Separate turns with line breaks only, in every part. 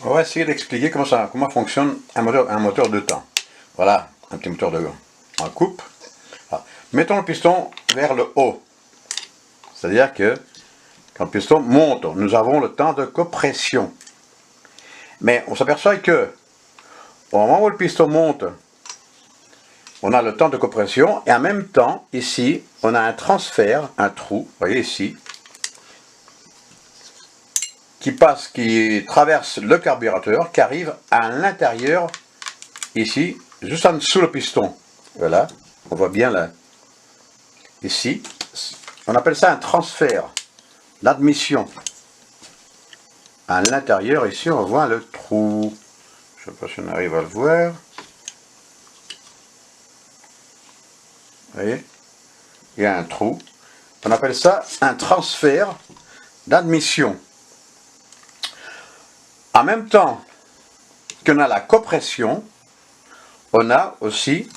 On va essayer d'expliquer comment fonctionne un moteur de temps. Voilà, un petit moteur de en coupe. Voilà. Mettons le piston vers le haut. C'est-à-dire que quand le piston monte, nous avons le temps de compression. Mais on s'aperçoit que au moment où le piston monte, on a le temps de compression et en même temps, ici, on a un transfert, un trou, vous voyez ici, qui traverse le carburateur, qui arrive à l'intérieur, ici, juste en dessous le piston. Voilà, on voit bien là, ici. On appelle ça un transfert, l'admission. À l'intérieur, ici, on voit le trou. Je ne sais pas si on arrive à le voir. Vous voyez, il y a un trou. On appelle ça un transfert d'admission. En même temps qu'on a la compression, on a aussi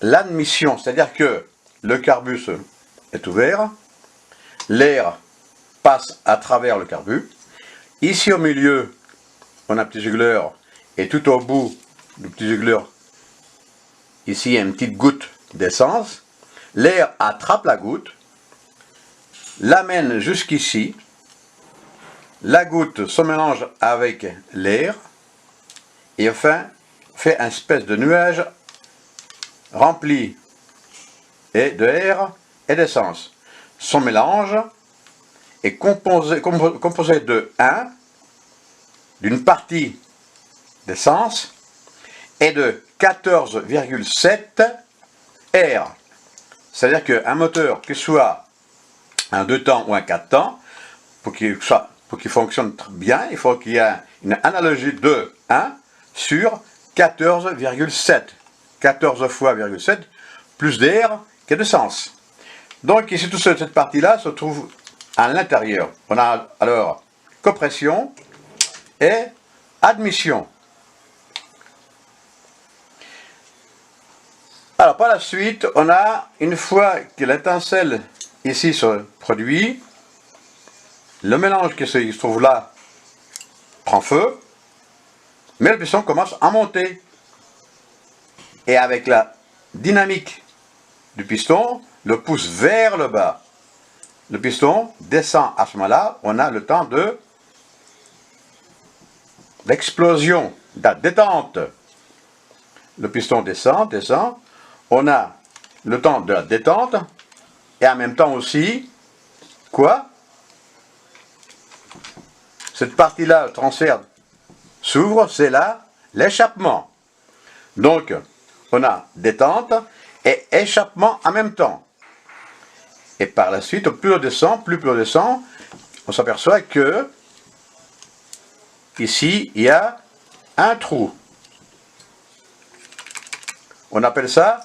l'admission, c'est-à-dire que le carbus est ouvert, l'air passe à travers le carbus. Ici au milieu, on a un petit juguleur, et tout au bout du petit juguleur, ici il y a une petite goutte d'essence. L'air attrape la goutte, l'amène jusqu'ici. La goutte se mélange avec l'air et enfin fait une espèce de nuage rempli d'air et d'essence. Son mélange est composé de 1, d'une partie d'essence et de 14,7 air. C'est-à-dire qu'un moteur, que ce soit un 2 temps ou un 4 temps, pour qu'il fonctionne bien, il faut qu'il y ait une analogie de 1 sur 14,7. 14 fois 0,7 plus d'air que d'essence. Donc ici, toute cette partie-là se trouve à l'intérieur. On a alors compression et admission. Alors par la suite, on a, une fois que l'étincelle ici se produit, le mélange qui se trouve là prend feu, mais le piston commence à monter. Et avec la dynamique du piston, le pousse vers le bas. Le piston descend à ce moment-là, on a le temps d'explosion, de la détente. Le piston descend, on a le temps de la détente, et en même temps aussi, quoi? Cette partie-là, le transfert s'ouvre, c'est là l'échappement. Donc, on a détente et échappement en même temps. Et par la suite, plus on descend, on s'aperçoit que ici, il y a un trou. On appelle ça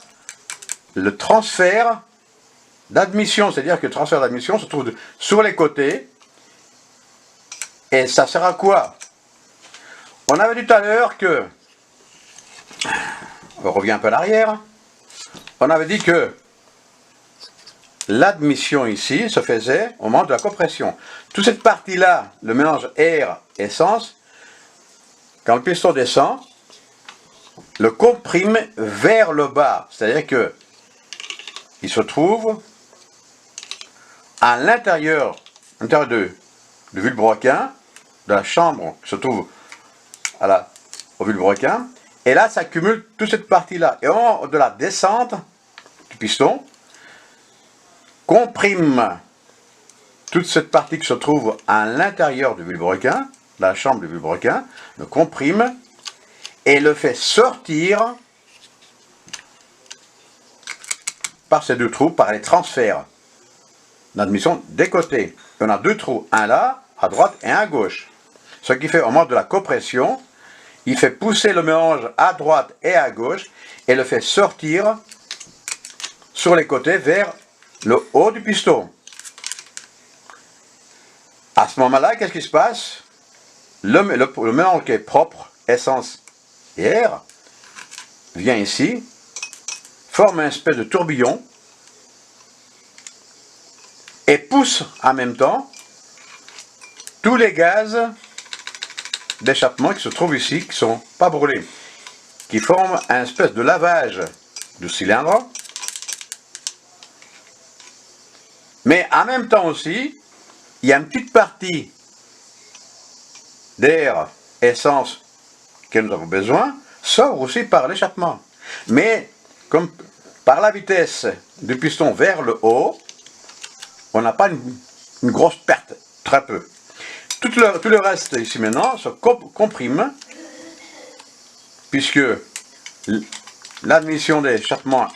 le transfert d'admission, c'est-à-dire que le transfert d'admission se trouve sur les côtés. Et ça sert à quoi? On avait dit tout à l'heure que, on revient un peu en arrière, on avait dit que l'admission ici se faisait au moment de la compression. Toute cette partie-là, le mélange air-essence, quand le piston descend, le comprime vers le bas. C'est-à-dire que il se trouve à l'intérieur du vilebrequin, de la chambre qui se trouve au vilebrequin, et là s'accumule toute cette partie-là. Et au moment de la descente du piston, comprime toute cette partie qui se trouve à l'intérieur du vilebrequin, la chambre du vilebrequin, le comprime et le fait sortir par ces deux trous, par les transferts d'admission des côtés. On a deux trous, un là, à droite et un à gauche. Ce qui fait au moment de la compression, il fait pousser le mélange à droite et à gauche et le fait sortir sur les côtés vers le haut du piston. À ce moment-là, qu'est-ce qui se passe? Le mélange qui est propre, essence et air, vient ici, forme une espèce de tourbillon et pousse en même temps tous les gaz d'échappement qui se trouvent ici, qui ne sont pas brûlés, qui forment un espèce de lavage du cylindre. Mais en même temps aussi, il y a une petite partie d'air, essence que nous avons besoin, sort aussi par l'échappement. Mais comme par la vitesse du piston vers le haut, on n'a pas une grosse perte, très peu. Tout le reste ici maintenant se comprime, puisque l'admission d'échappement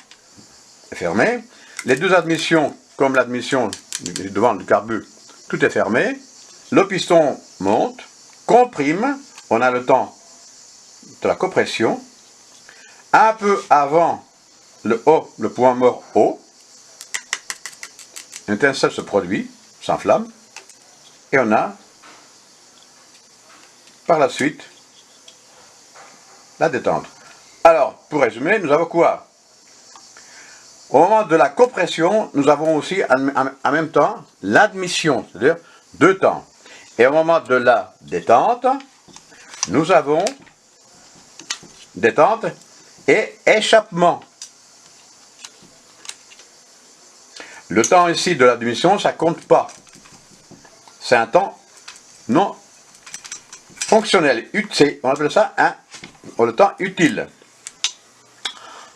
est fermée. Les deux admissions, comme l'admission devant du carbu, tout est fermé. Le piston monte, comprime, on a le temps de la compression. Un peu avant le point mort haut, une étincelle se produit, s'enflamme, et on a par la suite la détente. Alors, pour résumer, nous avons quoi? Au moment de la compression, nous avons aussi en même temps l'admission, c'est-à-dire 2 temps. Et au moment de la détente, nous avons détente et échappement. Le temps ici de l'admission, ça ne compte pas. C'est un temps non fonctionnel. On appelle ça le temps utile.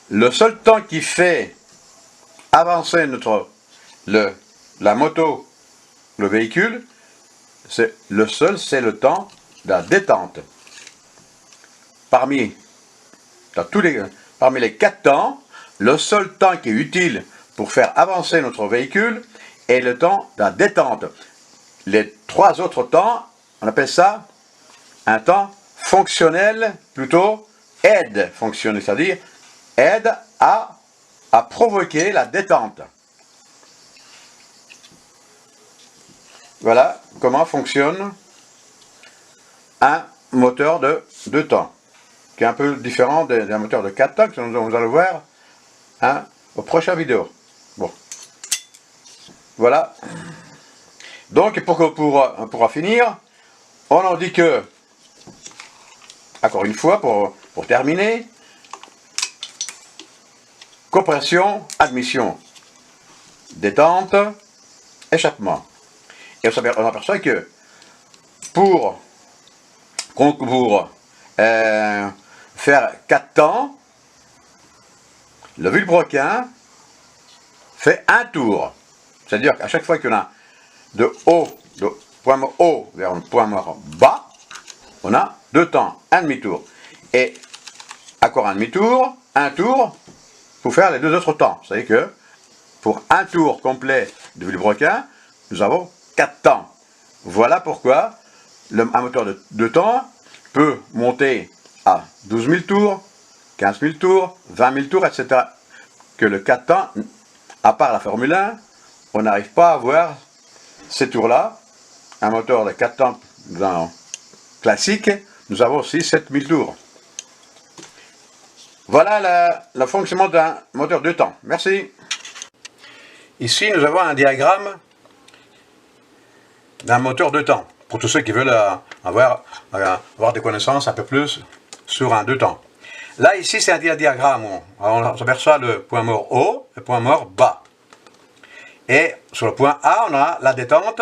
Le seul temps qui fait avancer la moto, le véhicule, c'est le temps de la détente. Parmi les 4 temps, le seul temps qui est utile pour faire avancer notre véhicule est le temps de la détente. Les 3 autres temps, on appelle ça un temps fonctionnel, plutôt aide fonctionnel, c'est-à-dire aide à provoquer la détente. Voilà comment fonctionne un moteur de 2 temps, qui est un peu différent d'un moteur de 4 temps que nous allons voir au prochain vidéo. Bon, voilà. Donc pour finir, on en dit que, encore une fois, pour terminer, compression, admission, détente, échappement. Et on aperçoit que pour faire 4 temps, le vilebrequin fait un tour. C'est-à-dire qu'à chaque fois qu'on a de point mort haut vers le point mort bas, on a 2 temps, un demi-tour. Et encore un demi-tour, un tour, pour faire les 2 autres temps. C'est-à-dire que pour un tour complet de vilebrequin, nous avons 4 temps. Voilà pourquoi un moteur de 2 temps peut monter à 12 000 tours, 15 000 tours, 20 000 tours, etc. Que le 4 temps, à part la Formule 1, on n'arrive pas à avoir ces tours-là. Un moteur de 4 temps classique, nous avons aussi 7000 tours. Voilà le fonctionnement d'un moteur 2 temps. Merci. Ici, nous avons un diagramme d'un moteur 2 temps, pour tous ceux qui veulent avoir des connaissances un peu plus sur un 2 temps. Là, ici, c'est un diagramme où on s'aperçoit le point mort haut et le point mort bas. Et sur le point A, on a la détente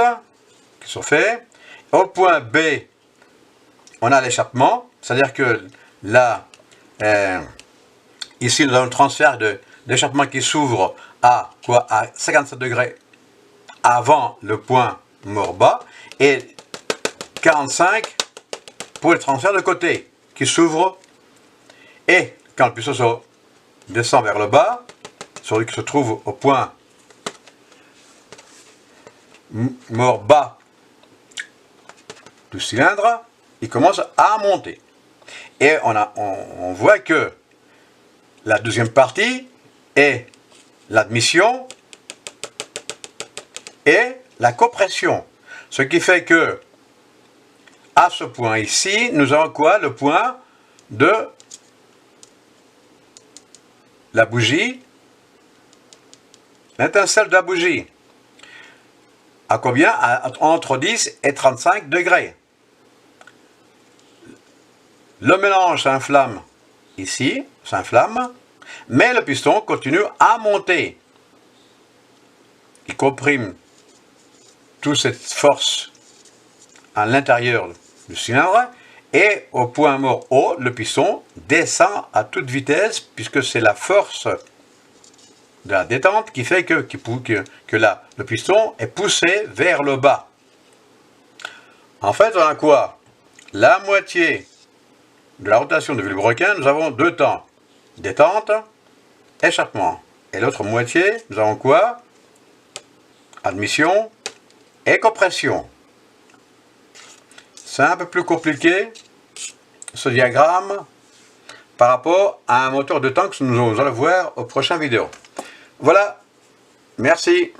qui se fait. Au point B, on a l'échappement, c'est-à-dire que là, ici, nous avons le transfert d'échappement qui s'ouvre à 57 degrés avant le point mort bas et 45 pour le transfert de côté qui s'ouvre. Et quand le piston descend vers le bas, celui qui se trouve au point mort bas du cylindre, il commence à monter. Et on voit que la deuxième partie est l'admission et la compression. Ce qui fait que, à ce point ici, nous avons quoi? Le point de la bougie, l'étincelle de la bougie. À combien? Entre 10 et 35 degrés. Le mélange s'inflamme ici, s'inflamme, mais le piston continue à monter. Il comprime toute cette force à l'intérieur du cylindre et au point mort haut, le piston descend à toute vitesse puisque c'est la force de la détente qui fait que le piston est poussé vers le bas. En fait, on a quoi? La moitié de la rotation du vilebrequin, nous avons deux temps. Détente, échappement. Et l'autre moitié, nous avons quoi? Admission et compression. C'est un peu plus compliqué, ce diagramme, par rapport à un moteur de temps que nous allons voir aux prochaines vidéos. Voilà, merci.